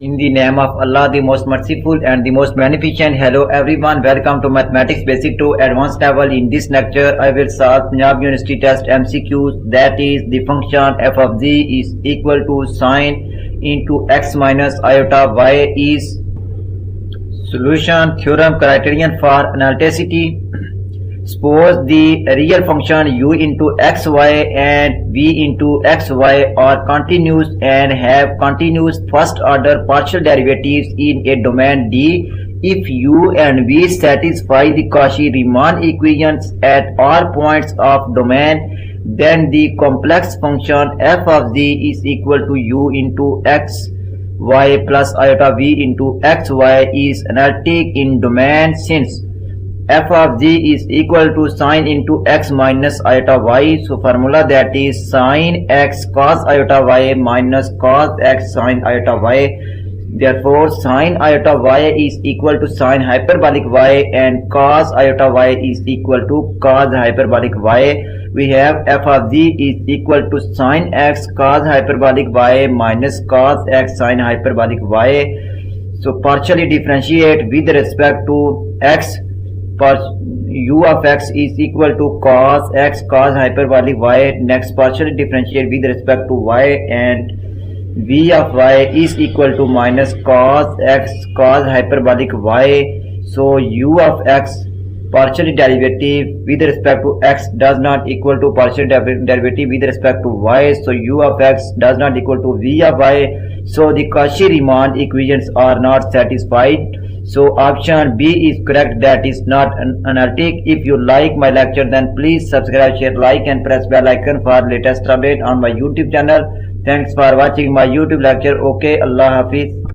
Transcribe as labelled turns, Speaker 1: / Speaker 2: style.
Speaker 1: In the name of Allah, the most merciful and the most beneficent. Hello everyone, welcome to Mathematics Basic 2 Advanced level. In this lecture, I will solve Punjab University test MCQs. That is, the function f of z is equal to sine into x minus iota y is solution theorem criterion for analyticity. Suppose the real function u into xy and v into xy are continuous and have continuous first order partial derivatives in a domain D. If u and v satisfy the Cauchy-Riemann equations at all points of domain, then the complex function f of z is equal to u into xy plus iota v into xy is analytic in domain. Since f of z is equal to sine into x minus iota y, so formula that is sine x cos iota y minus cos x sine iota y. Therefore sine iota y is equal to sine hyperbolic y and cos iota y is equal to cos hyperbolic y. We have f of z is equal to sine x cos hyperbolic y minus cos x sine hyperbolic y. So partially differentiate with respect to x. U of x is equal to cos x cos hyperbolic y. Next, partially differentiate with respect to y, and v of y is equal to minus cos x cos hyperbolic y. So u of x partially derivative with respect to x does not equal to partial derivative with respect to y. So u of x does not equal to v of y. So the Cauchy-Riemann equations are not satisfied. So option B is correct, that is not analytic. If you like my lecture, then please subscribe, share, like and press bell icon for latest update on my YouTube channel. Thanks for watching my YouTube lecture. Okay, Allah Hafiz.